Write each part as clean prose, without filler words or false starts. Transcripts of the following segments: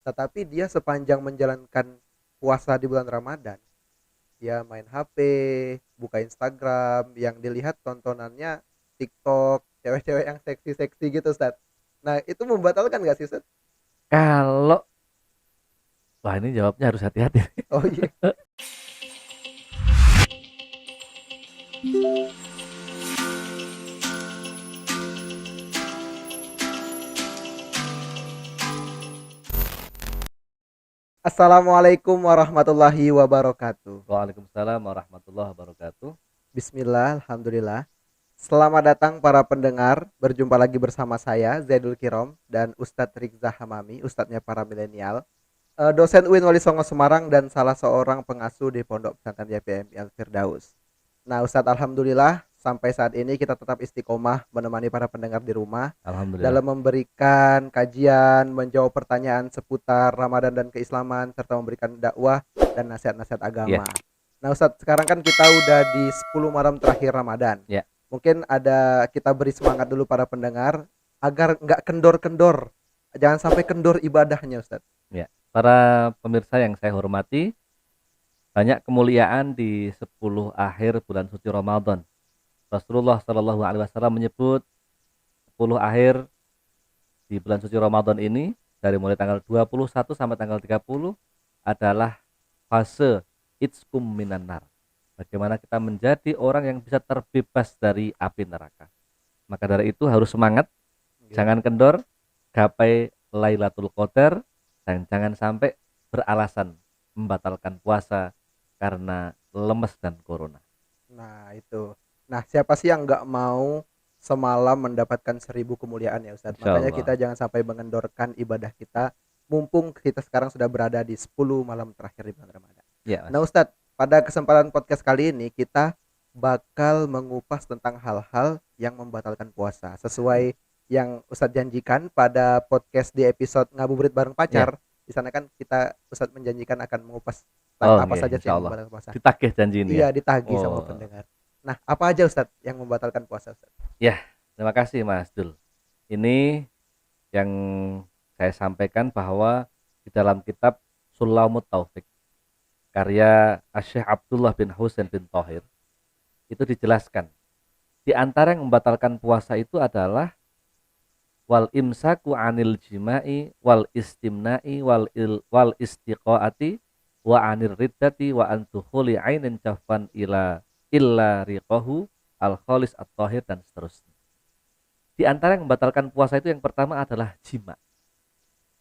Tetapi dia sepanjang menjalankan puasa di bulan Ramadan, dia main HP, buka Instagram, yang dilihat tontonannya TikTok, cewek-cewek yang seksi-seksi gitu, Ustaz. Nah, itu membatalkan nggak sih, Ustaz? Kalau wah ini jawabnya harus hati-hati. Oh iya. Assalamualaikum warahmatullahi wabarakatuh. Waalaikumsalam warahmatullahi wabarakatuh. Bismillah, alhamdulillah. Selamat datang para pendengar. Berjumpa lagi bersama saya Zaidul Kirom dan Ustadz Rizza Hamami, ustadznya para milenial. Dosen UIN Wali Songo Semarang dan salah seorang pengasuh di Pondok Pesantren YPMI Al Firdaus. Nah, Ustadz, alhamdulillah sampai saat ini kita tetap istiqomah menemani para pendengar di rumah Alhamdulillah. dalam memberikan kajian, menjawab pertanyaan seputar Ramadan dan keislaman serta memberikan dakwah dan nasihat-nasihat Ya, agama. Nah, Ustadz, sekarang kan kita udah di 10 malam terakhir Ramadan. ya. Mungkin ada kita beri semangat dulu para pendengar agar nggak kendor-kendor. Jangan sampai kendor ibadahnya, Ustadz. Ya. Para pemirsa yang saya hormati, banyak kemuliaan di 10 akhir bulan suci Ramadan. Rasulullah Shallallahu alaihi wasallam menyebut 10 akhir di bulan suci Ramadan ini dari mulai tanggal 21 sampai tanggal 30 adalah fase itskum minan nar. Bagaimana kita menjadi orang yang bisa terbebas dari api neraka. Maka dari itu harus semangat, Oke. jangan kendor, gapai Lailatul Qadar, dan jangan sampai beralasan membatalkan puasa karena lemes dan corona. Nah, itu. Nah, siapa sih yang nggak mau semalam mendapatkan 1000 kemuliaan ya, Ustadz? Insya Makanya kita Allah. jangan sampai mengendorkan ibadah kita, mumpung kita sekarang sudah berada di 10 malam terakhir di bulan Ramadan. Ya, Nah, Mas. Ustadz, pada kesempatan podcast kali ini kita bakal mengupas tentang hal-hal yang membatalkan puasa. Sesuai yang Ustadz janjikan pada podcast di episode Ngabuburit Bareng Ya. Pacar. Di sana kan kita Ustadz menjanjikan akan mengupas Oh, apa ya, saja sih insya yang Allah. membatalkan puasa. Ditagih janji ini ya. Iya, ditagih sama Oh, pendengar. Nah, apa aja Ustadz yang membatalkan puasa, Ustadz? ya. Terima kasih Mas Dul. Ini yang saya sampaikan bahwa di dalam kitab Sulamut Taufik karya Syekh Abdullah bin Husain bin Thohir itu dijelaskan di antara yang membatalkan puasa itu adalah wal imsaku anil jima'i wal istimna'i wal istiqaati wa anir riddati wa antuhuli ainin cafan illa riqahu al khalis at tahir dan seterusnya. Di antara yang membatalkan puasa itu yang pertama adalah jima.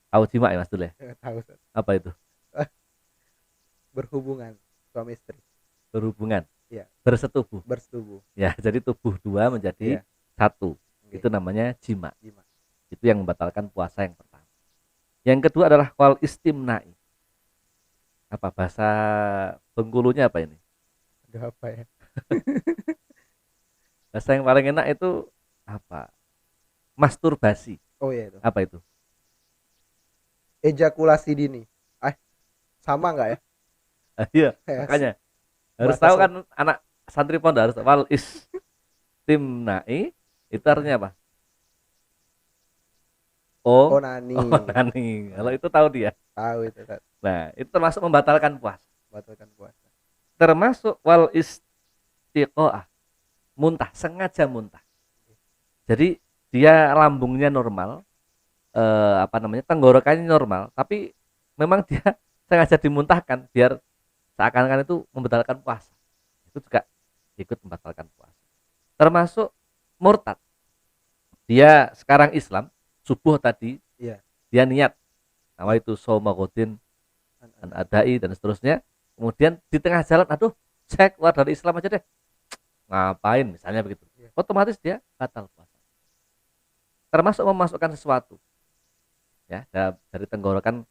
Tahu jima ya Mas Dul ya? Tahu, Ustadz. Apa itu? Berhubungan suami istri. Berhubungan, Iya, bersetubuh. bersetubuh. Ya, jadi tubuh dua menjadi Iya, satu. oke. Itu namanya jima. Gimana? Itu yang membatalkan puasa yang pertama. Yang kedua adalah wal istimna'i. Apa bahasa Bengkulunya apa ini? Ada apa ya? Bahasa yang paling enak itu apa? Masturbasi. Oh iya itu. Apa itu? Ejakulasi dini. Ah, sama nggak ya? Iya, Ya, makanya harus bahasa tahu kan anak santri pondok harus tahu. Wal istimna'i itu artinya apa? Oh, onani. oh nani. Kalau Onani. itu tahu dia. Tahu itu kan. Nah, itu termasuk membatalkan puasa. Batalkan puasa. Termasuk wal istiqoah, muntah, sengaja muntah. Jadi dia lambungnya normal, apa namanya, tenggorokannya normal, tapi memang dia sengaja dimuntahkan biar seakan-akan itu membatalkan puasa. Itu juga ikut membatalkan puasa. Termasuk murtad. Dia sekarang Islam, subuh tadi Iya. dia niat, nama itu somagodin dan An-an. adai dan seterusnya. Kemudian di tengah jalan, aduh, saya keluar dari Islam aja deh. Ngapain misalnya begitu. Iya. Otomatis dia batal puasa. Termasuk memasukkan sesuatu ya dari tenggorokan,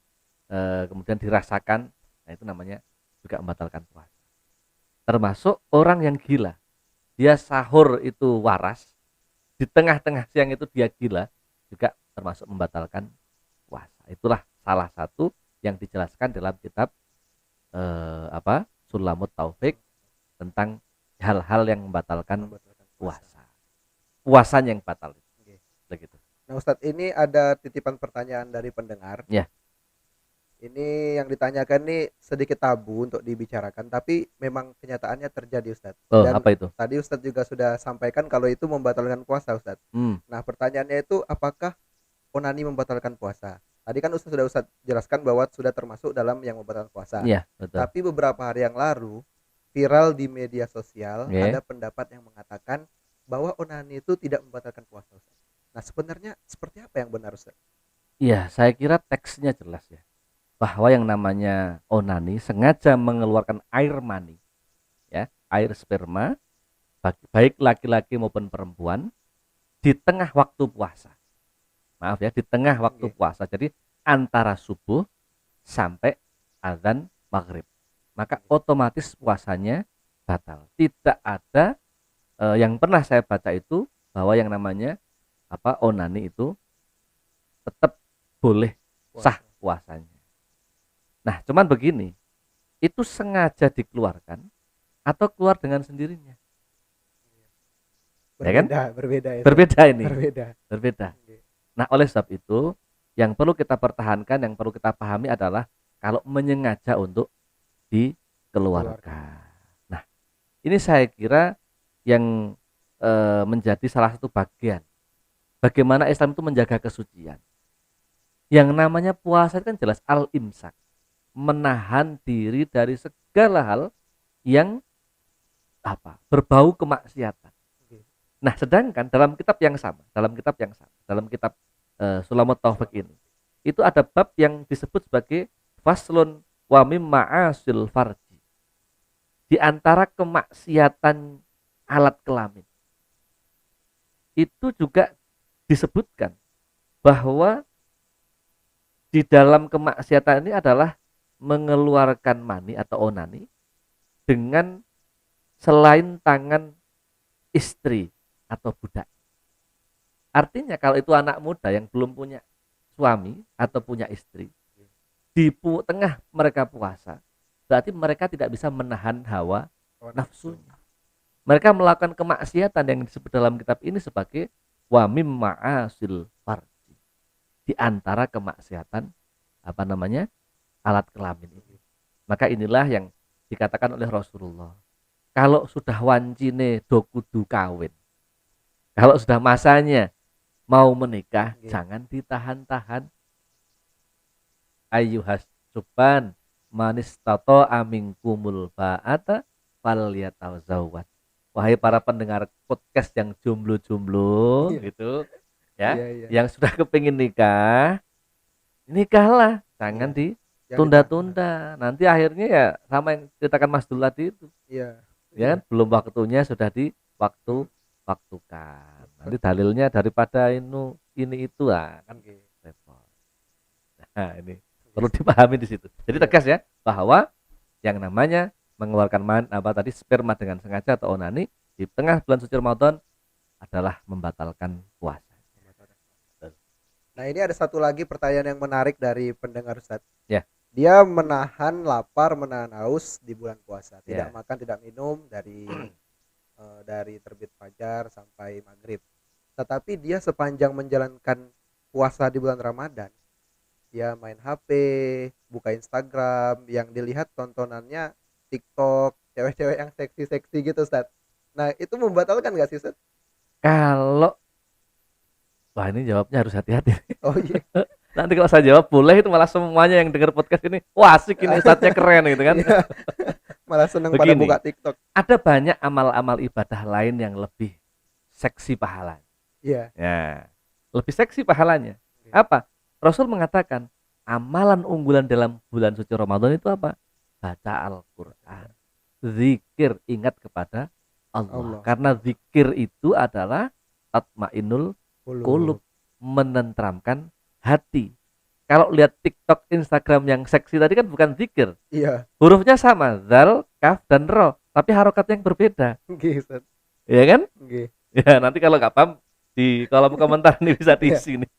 kemudian dirasakan, nah itu namanya juga membatalkan puasa. Termasuk orang yang gila, dia sahur itu waras, di tengah-tengah siang itu dia gila, juga termasuk membatalkan puasa. Itulah salah satu yang dijelaskan dalam kitab Sulamut Taufik tentang hal-hal yang membatalkan Membatalkan puasa. puasa. Puasanya yang batal, Oke. begitu. Nah, Ustadz, ini ada titipan pertanyaan dari pendengar. Ya, Ini yang ditanyakan nih sedikit tabu untuk dibicarakan, tapi memang kenyataannya terjadi Ustadz. Oh, Dan apa itu? tadi Ustadz juga sudah sampaikan kalau itu membatalkan puasa Ustadz. Hmm, Nah pertanyaannya itu apakah onani membatalkan puasa? Tadi kan Ustadz jelaskan bahwa sudah termasuk dalam yang membatalkan puasa. iya, betul. Tapi beberapa hari yang lalu viral di media sosial Oke. ada pendapat yang mengatakan bahwa onani itu tidak membatalkan puasa Ustadz. Nah sebenarnya seperti apa yang benar Ustadz? Iya, saya kira teksnya jelas ya. Bahwa yang namanya onani sengaja mengeluarkan air mani, ya, air sperma, baik laki-laki maupun perempuan di tengah waktu puasa. Maaf ya, di tengah waktu Oke. puasa. Jadi antara subuh sampai azan maghrib. Maka otomatis puasanya batal. Tidak ada yang pernah saya baca itu bahwa yang namanya onani itu tetap boleh sah Puasa. puasanya. Nah, cuman begini, itu sengaja dikeluarkan atau keluar dengan sendirinya, ya kan? Berbeda ya Ustadz. Berbeda ini, Berbeda. berbeda. Oke. Nah, oleh sebab itu, yang perlu kita pertahankan, yang perlu kita pahami adalah kalau menyengaja untuk Keluarkan. dikeluarkan. Nah, ini saya kira yang menjadi salah satu bagian bagaimana Islam itu menjaga kesucian. Yang namanya puasa itu kan jelas al-imsak, menahan diri dari segala hal yang berbau kemaksiatan. Oke. Nah, sedangkan dalam kitab Sulamut Taufik ini, itu ada bab yang disebut sebagai faslun wa mim ma'asil farji. Di antara kemaksiatan alat kelamin. Itu juga disebutkan bahwa di dalam kemaksiatan ini adalah mengeluarkan mani atau onani dengan selain tangan istri atau budak. Artinya kalau itu anak muda yang belum punya suami atau punya istri, di tengah mereka puasa, berarti mereka tidak bisa menahan hawa Oh, nafsu. nafsunya. Mereka melakukan kemaksiatan yang disebut dalam kitab ini sebagai wa mim ma'asil farji. Di antara kemaksiatan alat kelamin ini. Maka inilah yang dikatakan oleh Rasulullah. Kalau sudah wancine do kudu kawin. Kalau sudah masanya mau menikah, Oke. jangan ditahan-tahan. Ayyuhas suban manis tato amingkumul ba'ata falyatazawwaj. Wahai para pendengar podcast yang jomblo-jomblo Iya. gitu ya, Iya, iya. yang sudah kepingin nikah, nikahlah, jangan Iya. Yang ditahan. ditunda-tunda. Nanti akhirnya ya sama yang ceritakan Mas Dul tadi itu, Iya. ya Iya. kan? Belum waktunya sudah waktukan. Nanti dalilnya daripada ini itu kan Oke. repot. Nah, ini Oke, perlu Ustadz. dipahami di situ. Jadi Iya. tegas ya bahwa yang namanya mengeluarkan sperma dengan sengaja atau onani di tengah bulan suci Ramadan adalah membatalkan puasa. Nah, ini ada satu lagi pertanyaan yang menarik dari pendengar Ustadz. Ya, Dia menahan lapar, menahan haus di bulan puasa. Tidak ya. makan, tidak minum dari terbit fajar sampai maghrib. Tetapi dia sepanjang menjalankan puasa di bulan Ramadan, dia main HP, buka Instagram, yang dilihat tontonannya TikTok, cewek-cewek yang seksi-seksi gitu, Ustaz. Nah, itu membatalkan nggak sih, Ustaz? Kalau wah ini jawabnya harus hati-hati. Oh iya. Nanti kalau saya jawab boleh itu malah semuanya yang dengar podcast ini, wah asik ini ustadznya keren gitu kan. Iya, malah seneng pada Begini, buka TikTok. ada banyak amal-amal ibadah lain yang lebih seksi pahalanya. Iya. Ya, lebih seksi pahalanya. Oke. Apa? Rasul mengatakan amalan unggulan dalam bulan suci Ramadan itu apa? Baca Al-Quran, zikir, ingat kepada Allah. Allah. Karena zikir itu adalah tatmainul Qulub. qulub, menentramkan hati. Kalau lihat TikTok, Instagram yang seksi tadi kan bukan zikir. Iya. Hurufnya sama, zal, kaf, dan ro, tapi harokatnya yang berbeda. Oke, Ustaz. Ya kan? Oke. Ya, nanti kalau nggak paham di kolom komentar ini bisa Iya. diisi nih.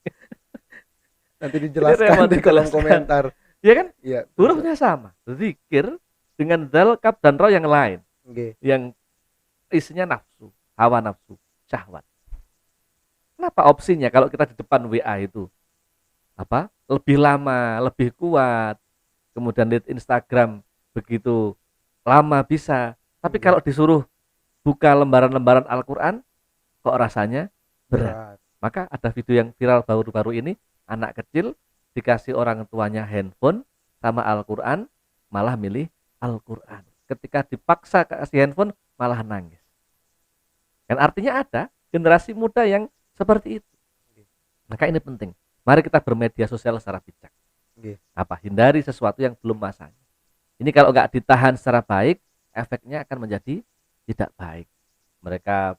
Nanti Ini dijelaskan memang di kolom dijelaskan. komentar. Ya kan? Iya. Hurufnya sama. Zikir dengan zal, kaf, dan ro yang lain. Oke. Yang isinya nafsu, hawa nafsu, syahwat. Kenapa opsinya kalau kita di depan WA itu lebih lama, lebih kuat, kemudian lihat Instagram begitu lama bisa. Tapi kalau disuruh buka lembaran-lembaran Al-Quran, kok rasanya berat. Berat. Maka ada video yang viral baru-baru ini, anak kecil dikasih orang tuanya handphone sama Al-Quran, malah milih Al-Quran. Ketika dipaksa kasih handphone, malah nangis. Dan artinya ada generasi muda yang seperti itu. Maka ini penting. Mari kita bermedia sosial secara bijak. Hindari sesuatu yang belum masanya. Ini kalau nggak ditahan secara baik, efeknya akan menjadi tidak baik. Mereka,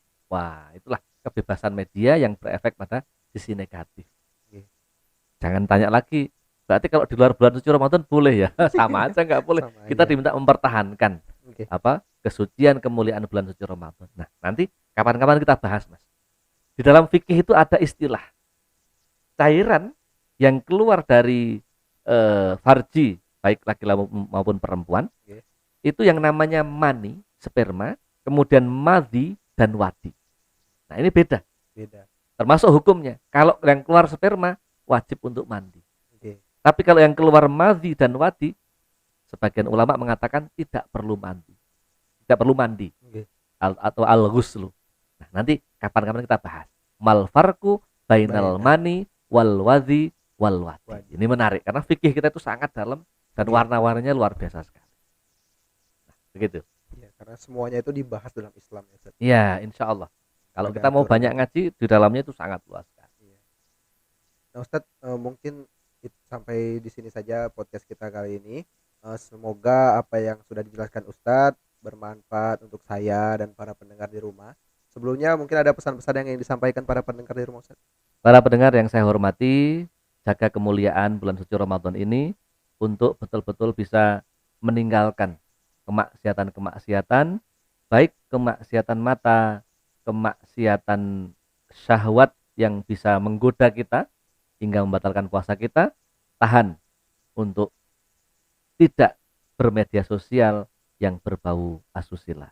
itulah kebebasan media yang berefek pada sisi negatif. Jangan tanya lagi, berarti kalau di luar bulan suci Ramadan boleh ya? Sama aja nggak boleh. Kita diminta mempertahankan kesucian, kemuliaan bulan suci Ramadan. Nah, nanti kapan-kapan kita bahas, Mas. Di dalam fikih itu ada istilah cairan yang keluar dari farji, baik laki-laki maupun perempuan, itu yang namanya mani, sperma, kemudian madhi dan wadi. Nah, ini beda. Termasuk hukumnya. Kalau yang keluar sperma wajib untuk mandi. Tapi kalau yang keluar madhi dan wadi, sebagian ulama mengatakan tidak perlu mandi. Tidak perlu mandi. Atau al-ghuslu. Nah, nanti kapan-kapan kita bahas. Mal farqu bainal mani wal wadhi wal wadi. Ini menarik karena fikih kita itu sangat dalam dan warna-warnanya luar biasa sekali. Nah, begitu. Ya, karena semuanya itu dibahas dalam Islam ya, Ustaz. Iya, insya Allah. Kalau kita mau banyak ngaji, di dalamnya itu sangat luas sekali. Nah, Ustaz, mungkin sampai di sini saja podcast kita kali ini. Semoga apa yang sudah dijelaskan Ustadz bermanfaat untuk saya dan para pendengar di rumah. Sebelumnya mungkin ada pesan-pesan yang ingin disampaikan para pendengar di rumah, Ustadz. Para pendengar yang saya hormati, jaga kemuliaan bulan suci Ramadan ini untuk betul-betul bisa meninggalkan kemaksiatan-kemaksiatan, baik kemaksiatan mata, kemaksiatan syahwat yang bisa menggoda kita hingga membatalkan puasa kita. Tahan untuk tidak bermedia sosial yang berbau asusila.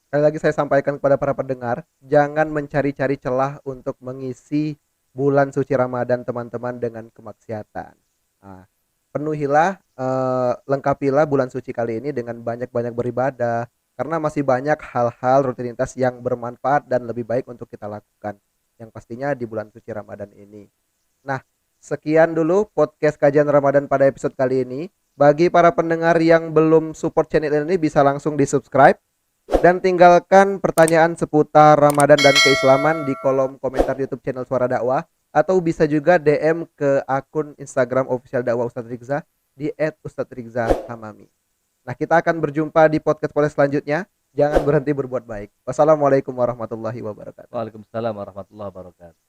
Sekali lagi saya sampaikan kepada para pendengar, jangan mencari-cari celah untuk mengisi bulan suci Ramadan teman-teman dengan kemaksiatan. Nah, penuhilah, lengkapilah bulan suci kali ini dengan banyak-banyak beribadah, karena masih banyak hal-hal rutinitas yang bermanfaat dan lebih baik untuk kita lakukan, yang pastinya di bulan suci Ramadan ini. Nah, sekian dulu podcast kajian Ramadan pada episode kali ini. Bagi para pendengar yang belum support channel ini, bisa langsung di subscribe dan tinggalkan pertanyaan seputar Ramadan dan keislaman di kolom komentar YouTube channel Suara Dakwah, atau bisa juga DM ke akun Instagram official dakwah Ustadz Rigza di @ustadzrigzahamami. Nah, kita akan berjumpa di podcast selanjutnya. Jangan berhenti berbuat baik. Wassalamualaikum warahmatullahi wabarakatuh. Waalaikumsalam warahmatullahi wabarakatuh.